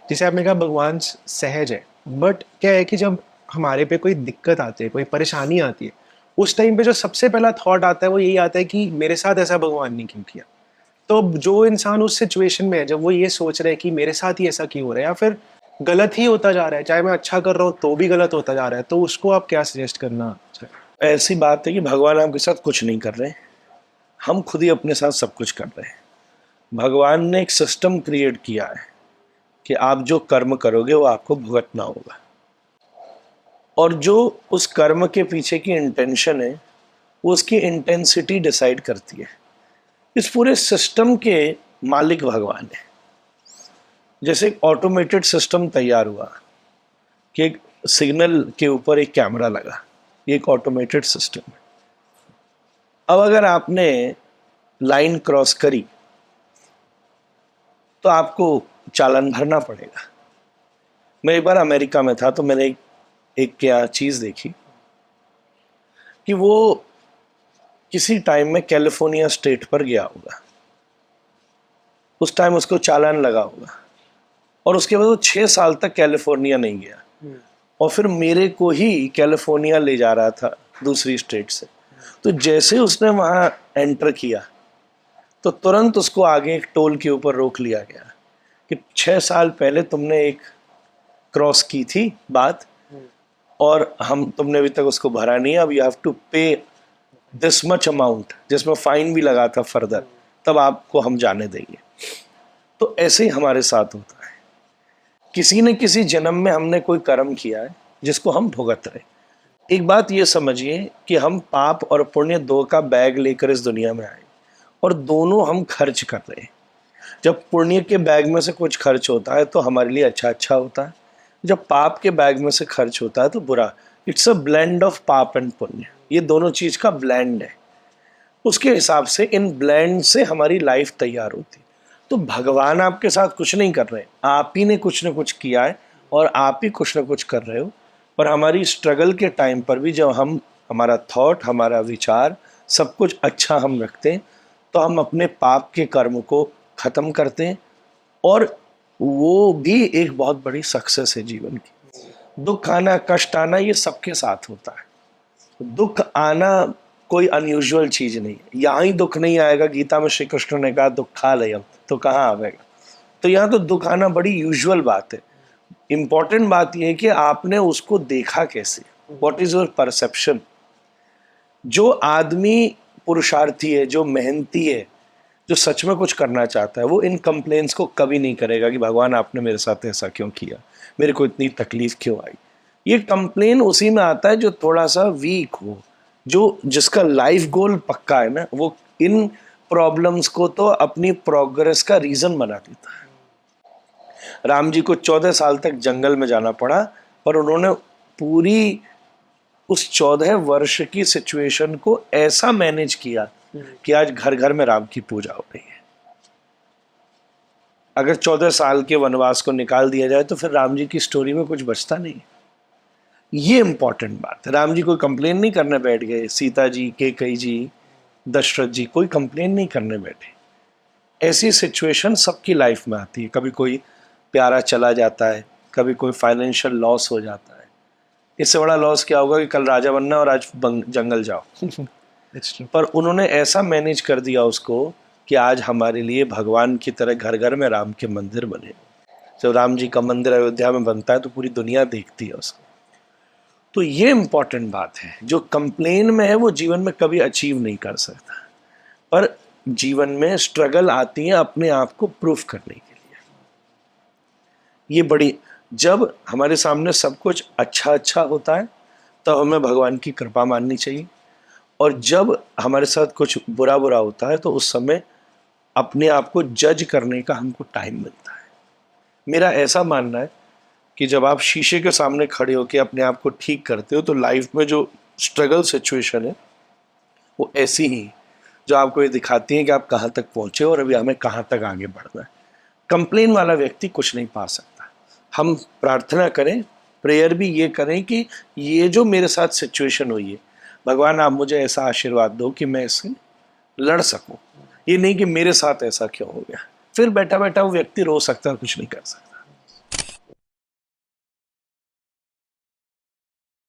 जैसे आपने कहा भगवान सहज है, बट क्या है कि जब हमारे पे कोई दिक्कत आती है, कोई परेशानी आती है, उस टाइम पे जो सबसे पहला थॉट आता है वो यही आता है कि मेरे साथ ऐसा भगवान ने क्यों किया। तो जो इंसान उस सिचुएशन में है, जब वो ये सोच रहा है कि मेरे साथ ही ऐसा क्यों हो रहा है, या फिर गलत ही होता जा रहा है, चाहे मैं अच्छा कर रहा हूँ तो भी गलत होता जा रहा है, तो उसको आप क्या सजेस्ट करना चाहें? ऐसी बात है कि भगवान आपके साथ कुछ नहीं कर रहे, हम खुद ही अपने साथ सब कुछ कर रहे हैं। भगवान ने एक सिस्टम क्रिएट किया है कि आप जो कर्म करोगे वो आपको भुगतना होगा, और जो उस कर्म के पीछे की इंटेंशन है वो उसकी इंटेंसिटी डिसाइड करती है। इस पूरे सिस्टम के मालिक भगवान है। जैसे एक ऑटोमेटेड सिस्टम तैयार हुआ कि एक सिग्नल के ऊपर एक कैमरा लगा, ये एक ऑटोमेटेड सिस्टम है। अब अगर आपने लाइन क्रॉस करी तो आपको चालान भरना पड़ेगा। मैं एक बार अमेरिका में था तो मैंने एक क्या चीज़ देखी कि वो किसी टाइम में कैलिफोर्निया स्टेट पर गया होगा, उस टाइम उसको चालान लगा होगा, और उसके बाद वो 6 साल तक कैलिफोर्निया नहीं गया, और फिर मेरे को ही कैलिफोर्निया ले जा रहा था दूसरी स्टेट से। तो जैसे उसने वहाँ एंटर किया तो तुरंत उसको आगे एक टोल के ऊपर रोक लिया गया कि 6 साल पहले तुमने एक क्रॉस की थी बात, और हम तुमने अभी तक उसको भरा नहीं है, अब यू हैव टू पे दिस मच अमाउंट, जिसमें फाइन भी लगा था फर्दर, तब आपको हम जाने देंगे। तो ऐसे ही हमारे साथ होता है, किसी न किसी जन्म में हमने कोई कर्म किया है जिसको हम भुगत रहे। एक बात ये समझिए कि हम पाप और पुण्य दो का बैग लेकर इस दुनिया में आए, और दोनों हम खर्च कर रहे हैं। जब पुण्य के बैग में से कुछ खर्च होता है तो हमारे लिए अच्छा अच्छा होता है, जब पाप के बैग में से खर्च होता है तो बुरा। इट्स अ ब्लेंड ऑफ पाप एंड पुण्य, ये दोनों चीज का ब्लेंड है। उसके हिसाब से इन ब्लेंड से हमारी लाइफ तैयार होती है। तो भगवान आपके साथ कुछ नहीं कर रहे, आप ही ने कुछ ना कुछ किया है और आप ही कुछ ना कुछ कर रहे हो। पर हमारी स्ट्रगल के टाइम पर भी जब हम, हमारा थॉट, हमारा विचार, सब कुछ अच्छा हम रखते हैं, तो हम अपने पाप के कर्म को खत्म करते हैं, और वो भी एक बहुत बड़ी सक्सेस है जीवन की। दुख आना, कष्ट आना, ये सबके साथ होता है। दुख आना कोई अनयूजुअल चीज नहीं है। यहाँ ही दुख नहीं आएगा, गीता में श्री कृष्ण ने कहा दुख खा ले, हम तो कहाँ आएगा। तो यहाँ तो दुख आना बड़ी यूजुअल बात है। इंपॉर्टेंट बात यह है कि आपने उसको देखा कैसे, व्हाट इज योर परसेप्शन। जो आदमी पुरुषार्थी है, जो मेहनती है, जो सच में कुछ करना चाहता है, वो इन कंप्लेन्स को कभी नहीं करेगा कि भगवान आपने मेरे साथ ऐसा क्यों किया, मेरे को इतनी तकलीफ क्यों आई। ये कंप्लेन उसी में आता है जो थोड़ा सा वीक हो, जो जिसका लाइफ गोल पक्का है ना, वो इन प्रॉब्लम्स को तो अपनी प्रोग्रेस का रीजन बना देता है। राम जी को 14 साल तक जंगल में जाना पड़ा, पर उन्होंने पूरी उस 14 वर्ष की सिचुएशन को ऐसा मैनेज किया कि आज घर घर में राम की पूजा हो रही है। अगर 14 साल के वनवास को निकाल दिया जाए तो फिर राम जी की स्टोरी में कुछ बचता नहीं। ये इंपॉर्टेंट बात है। राम जी कोई कंप्लेन नहीं करने बैठ गए, सीता जी, कैकेयी जी, दशरथ जी कोई कंप्लेन नहीं करने बैठे। ऐसी सिचुएशन सबकी लाइफ में आती है। कभी कोई प्यारा चला जाता है, कभी कोई फाइनेंशियल लॉस हो जाता है। इससे बड़ा लॉस क्या होगा कि कल राजा बनना और आज जंगल जाओ। पर उन्होंने ऐसा मैनेज कर दिया उसको कि आज हमारे लिए भगवान की तरह घर घर में राम के मंदिर बने। जब राम जी का मंदिर अयोध्या में बनता है तो पूरी दुनिया देखती है उसको। तो ये इंपॉर्टेंट बात है। जो कंप्लेन में है वो जीवन में कभी अचीव नहीं कर सकता, पर जीवन में स्ट्रगल आती है अपने आप को प्रूफ करने के लिए। ये बड़ी, जब हमारे सामने सब कुछ अच्छा अच्छा होता है तो हमें भगवान की कृपा माननी चाहिए, और जब हमारे साथ कुछ बुरा बुरा होता है तो उस समय अपने आप को जज करने का हमको टाइम मिलता है। मेरा ऐसा मानना है कि जब आप शीशे के सामने खड़े होकर अपने आप को ठीक करते हो तो लाइफ में जो स्ट्रगल सिचुएशन है वो ऐसी ही, जो आपको ये दिखाती है कि आप कहाँ तक पहुँचे और अभी हमें कहाँ तक आगे बढ़ना है। कंप्लेन वाला व्यक्ति कुछ नहीं पा सकता। हम प्रार्थना करें, प्रेयर भी ये करें कि ये जो मेरे साथ सिचुएशन हुई है, भगवान आप मुझे ऐसा आशीर्वाद दो कि मैं इससे लड़ सकूं। ये नहीं कि मेरे साथ ऐसा क्यों हो गया। फिर बैठा बैठा वो व्यक्ति रो सकता है, कुछ नहीं कर सकता।